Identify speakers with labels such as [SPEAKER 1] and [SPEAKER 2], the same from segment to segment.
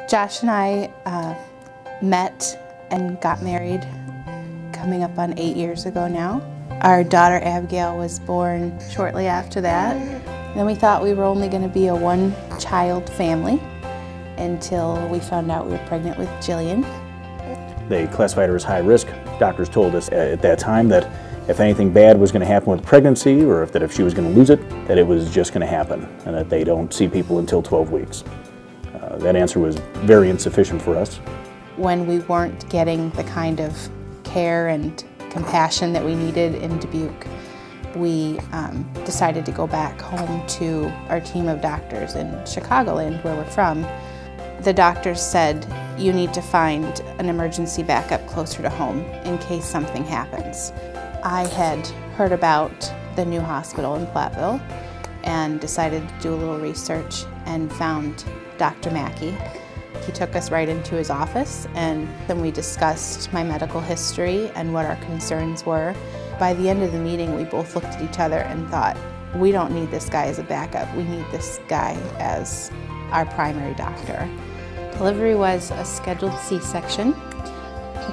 [SPEAKER 1] Josh and I met and got married coming up on 8 years ago now. Our daughter Abigail was born shortly after that. Then we thought we were only going to be a one-child family until we found out we were pregnant with Jillian.
[SPEAKER 2] They classified her as high risk. Doctors told us at that time that if anything bad was going to happen with the pregnancy, or if she was going to lose it, that it was just going to happen, and that they don't see people until 12 weeks. That answer was very insufficient for us.
[SPEAKER 1] When we weren't getting the kind of care and compassion that we needed in Dubuque, we decided to go back home to our team of doctors in Chicagoland, where we're from. The doctors said, you need to find an emergency backup closer to home in case something happens. I had heard about the new hospital in Platteville and decided to do a little research and found Dr. Mackey. He took us right into his office, and then we discussed my medical history and what our concerns were. By the end of the meeting, we both looked at each other and thought, we don't need this guy as a backup, we need this guy as our primary doctor. Delivery was a scheduled C-section.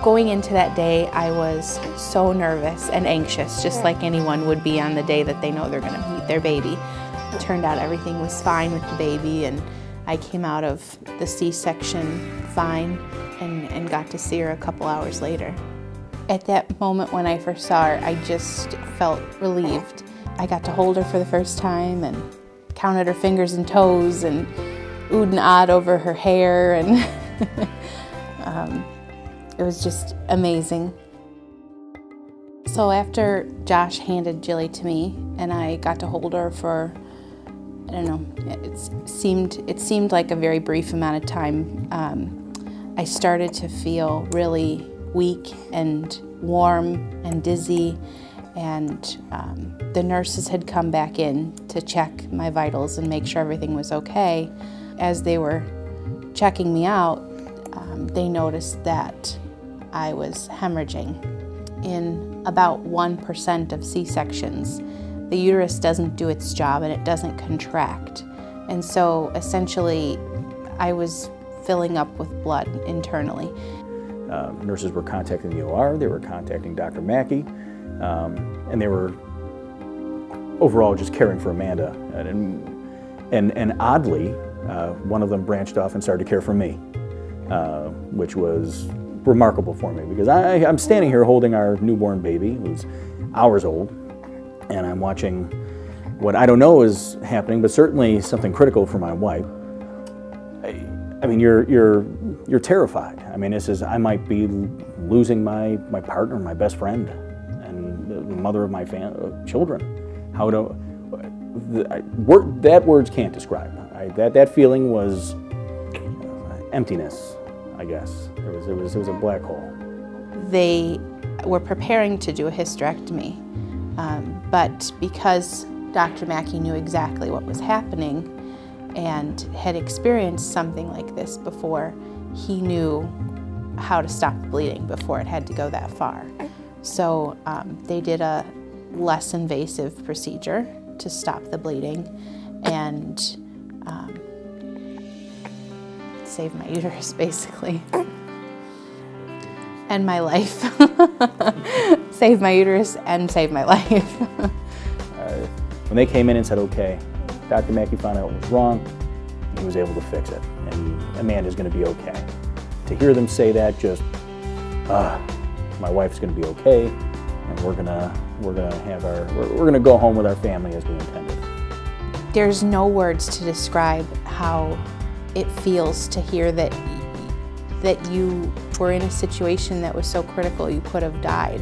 [SPEAKER 1] Going into that day, I was so nervous and anxious, just like anyone would be on the day that they know they're going to meet their baby. It turned out everything was fine with the baby, and I came out of the C-section fine and got to see her a couple hours later. At that moment when I first saw her, I just felt relieved. I got to hold her for the first time and counted her fingers and toes and oohed and ahed over her hair, and it was just amazing. So after Josh handed Jilly to me and I got to hold her for, I don't know, it seemed like a very brief amount of time, I started to feel really weak and warm and dizzy, and the nurses had come back in to check my vitals and make sure everything was okay. As they were checking me out, they noticed that I was hemorrhaging. In about 1% of C-sections, the uterus doesn't do its job and it doesn't contract. And so essentially, I was filling up with blood internally. Nurses were contacting the OR, they were contacting Dr. Mackey, and they were overall just caring for Amanda. And oddly, one of them branched off and started to care for me, which was remarkable for me, because I'm standing here holding our newborn baby, who's hours old, and I'm watching what I don't know is happening, but certainly something critical for my wife. I mean, you're terrified. I mean, I might be losing my partner, my best friend, and the mother of my children. That words can't describe. That feeling was emptiness, I guess. It was a black hole. They were preparing to do a hysterectomy, but because Dr. Mackey knew exactly what was happening and had experienced something like this before, he knew how to stop the bleeding before it had to go that far. So they did a less invasive procedure to stop the bleeding and save my uterus, basically. And my life. Save my uterus and save my life.
[SPEAKER 2] When they came in and said, okay, Dr. Mackey found out what was wrong, he was able to fix it, and Amanda's going to be okay. To hear them say that, just, my wife's going to be okay, and we're gonna go home with our family as we intended.
[SPEAKER 1] There's no words to describe how it feels to hear that you were in a situation that was so critical you could have died,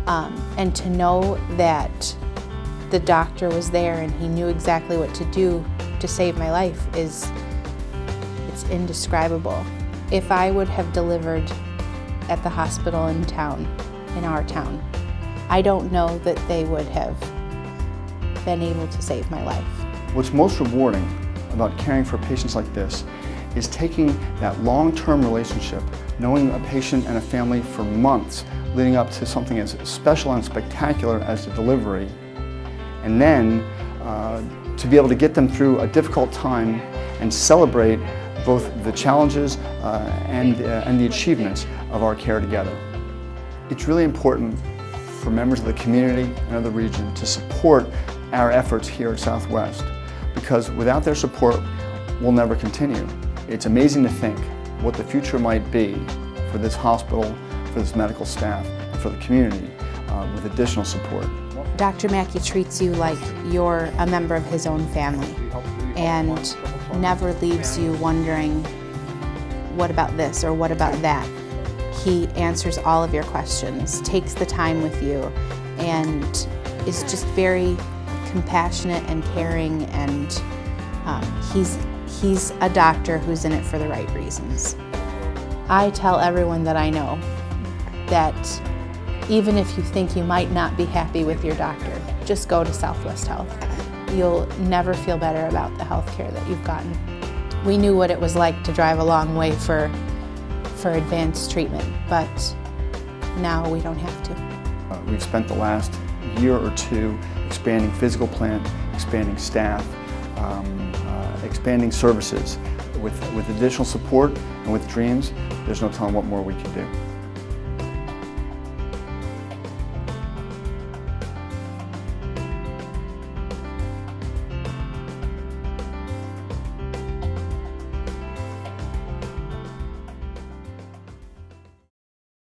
[SPEAKER 1] and to know that the doctor was there and he knew exactly what to do to save my life it's indescribable. If I would have delivered at the hospital in our town, I don't know that they would have been able to save my life.
[SPEAKER 3] What's most rewarding about caring for patients like this is taking that long-term relationship, knowing a patient and a family for months leading up to something as special and spectacular as the delivery, and then to be able to get them through a difficult time and celebrate both the challenges and the achievements of our care together. It's really important for members of the community and of the region to support our efforts here at Southwest, because without their support, we'll never continue. It's amazing to think what the future might be for this hospital, for this medical staff, and for the community with additional support.
[SPEAKER 1] Dr. Mackey treats you like you're a member of his own family and never leaves you wondering, what about this or what about that? He answers all of your questions, takes the time with you, and is just very compassionate and caring, and he's a doctor who's in it for the right reasons. I tell everyone that I know that even if you think you might not be happy with your doctor, just go to Southwest Health. You'll never feel better about the health care that you've gotten. We knew what it was like to drive a long way for advanced treatment, but now we don't have to.
[SPEAKER 3] We've spent the last year or two expanding physical plant, expanding staff, expanding services. With additional support and with dreams, there's no telling what more we can do.